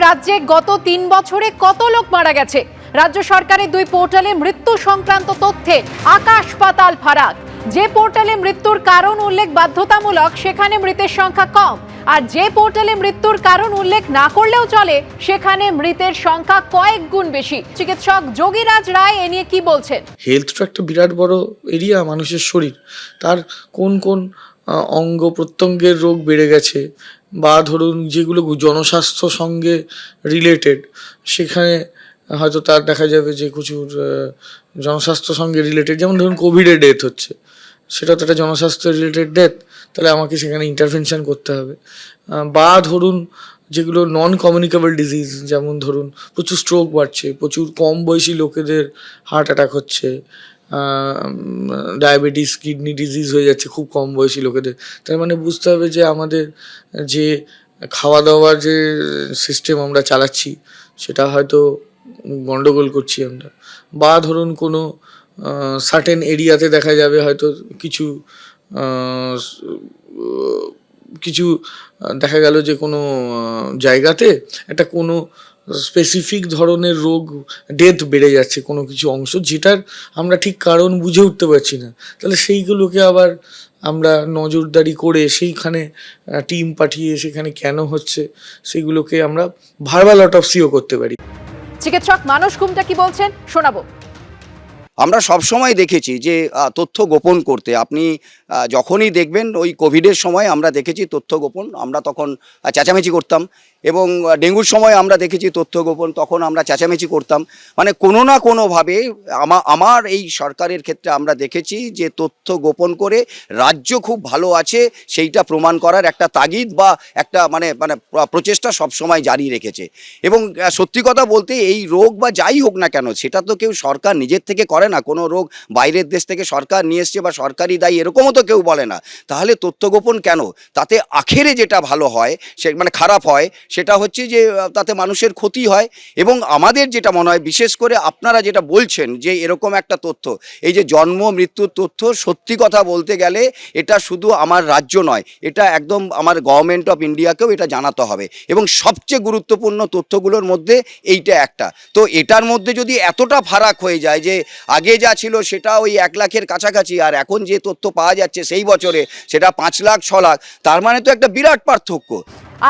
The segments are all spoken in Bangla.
রাজ্যে গত ৩ বছরে কত লোক মারা গেছে? রাজ্য সরকারের দুই পোর্টালে মৃত্যু সংক্রান্ত তথ্যে আকাশ পাতাল ফারাক। যে পোর্টালে মৃত্যুর কারণ উল্লেখ বাধ্যতামূলক সেখানে মৃতের সংখ্যা কম, আর যে পোর্টালে মৃত্যুর কারণ উল্লেখ না করলেও চলে সেখানে মৃতের সংখ্যা কয়েক গুণ বেশি। চিকিৎসক যোগীরাজ রায় এ নিয়ে কি বলছেন? হেলথ তো একটা বিরাট বড় এরিয়া, মানুষের শরীর, তার কোন কোন অঙ্গ প্রত্যঙ্গের রোগ বেড়ে গেছে বা ধরুন যেগুলো জনস্বাস্থ্য সঙ্গে রিলেটেড, সেখানে হয়তো তার দেখা যাবে যে প্রচুর জনস্বাস্থ্য সঙ্গে রিলেটেড, যেমন ধরুন কোভিডে ডেথ হচ্ছে, সেটা তো একটা জনস্বাস্থ্য রিলেটেড ডেথ, তাহলে আমাকে সেখানে ইন্টারভেনশন করতে হবে। বা ধরুন যেগুলো নন কমিউনিকেবল ডিজিজ, যেমন ধরুন প্রচুর স্ট্রোক বাড়ছে, প্রচুর কম বয়সী লোকেদের হার্ট অ্যাটাক হচ্ছে, ডায়াবেটিস, কিডনি ডিজিজ হয়ে যাচ্ছে খুব কম বয়সী লোকেদের। তার মানে বুঝতে হবে যে আমাদের যে খাওয়া দাওয়ার যে সিস্টেম আমরা চালাচ্ছি সেটা হয়তো গন্ডগোল করছি আমরা। বা ধরুন কোনো সার্টেন এরিয়াতে দেখা যাবে হয়তো কিছু কিছু দেখা গেল যে কোনো জায়গাতে একটা কোনো স্পেসিফিক ধরনের রোগ, ডেথ বেড়ে যাচ্ছে কোনো কিছু অংশ, যেটার আমরা ঠিক কারণ বুঝে উঠতে পারছি না। তাহলে সেইগুলোকে আবার আমরা নজরদারি করে সেইখানে টিম পাঠিয়ে সেখানে কেন হচ্ছে সেগুলোকে আমরা ভার্বাল অটপসিও করতে পারি। চিকিৎসক মানস কুমটা কি বলছেন শোনাবো। আমরা সবসময় দেখেছি যে তথ্য গোপন করতে, আপনি যখনই দেখবেন ওই কোভিডের সময় আমরা দেখেছি তথ্য গোপন, আমরা তখন চেঁচামেচি করতাম, এবং ডেঙ্গুর সময় আমরা দেখেছি তথ্য গোপন, তখন আমরা চেঁচামেচি করতাম। মানে কোনো না কোনোভাবে আমার এই সরকারের ক্ষেত্রে আমরা দেখেছি যে তথ্য গোপন করে রাজ্য খুব ভালো আছে সেইটা প্রমাণ করার একটা তাগিদ বা একটা মানে প্রচেষ্টা সবসময় জারি রেখেছে। এবং সত্যি কথা বলতে এই রোগ বা যাই হোক না কেন, সেটা তো কেউ সরকার নিজের থেকে করে না, কোনো রোগ বাইরের দেশ থেকে সরকার নিয়ে এসছে বা সরকারি দায়ী এরকমও তো কেউ বলে না। তাহলে তথ্য গোপন কেন? তাতে আখেরে যেটা ভালো হয়, সে মানে খারাপ হয়, সেটা হচ্ছে যে তাতে মানুষের ক্ষতি হয়। এবং আমাদের যেটা মনে হয়, বিশেষ করে আপনারা যেটা বলছেন যে এরকম একটা তথ্য, এই যে জন্ম মৃত্যুর তথ্য, সত্যি কথা বলতে গেলে এটা শুধু আমার রাজ্য নয়, এটা একদম আমার গভর্নমেন্ট অফ ইন্ডিয়াকেও এটা জানাতে হবে। এবং সবচেয়ে গুরুত্বপূর্ণ তথ্যগুলোর মধ্যে এইটা একটা। তো এটার মধ্যে যদি এতটা ফারাক হয়ে যায় যে আগে যা ছিল সেটা ওই 1 লাখের কাছাকাছি, আর এখন যে তথ্য পাওয়া যাচ্ছে সেই বছরে সেটা 5 লাখ 6 লাখ, তার মানে তো একটা বিরাট পার্থক্য।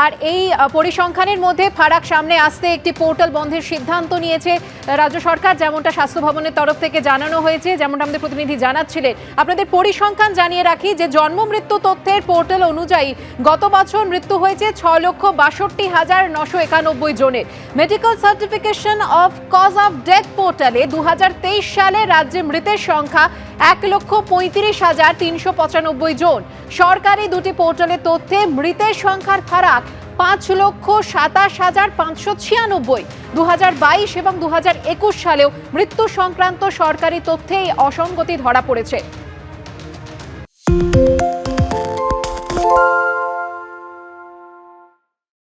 আর এই পরিসংখ্যানের মধ্যে ফারাক সামনে আসতে একটি পোর্টাল বন্ধের সিদ্ধান্ত নিয়েছে রাজ্য সরকার, যেমনটা স্বাস্থ্য ভবনের তরফ থেকে জানানো হয়েছে, যেমনটা আমাদের প্রতিনিধি জানাচ্ছিলেন। আপনাদের পরিসংখ্যান জানিয়ে রাখি যে জন্ম মৃত্যু তথ্যের পোর্টাল অনুযায়ী গত বছর মৃত্যু হয়েছে 6,62,991 জনের। Medical certification of cause of death পোর্টালে 2023 সালে রাজ্যে মৃতের সংখ্যা 1,35,395 জন। সরকারি দুটি পোর্টালের তথ্যে মৃতের সংখ্যার ফারাক 5,27,596। 2022 এবং 2021 সালেও মৃত্যু সংক্রান্ত সরকারি তথ্যে এই অসঙ্গতি ধরা পড়েছে।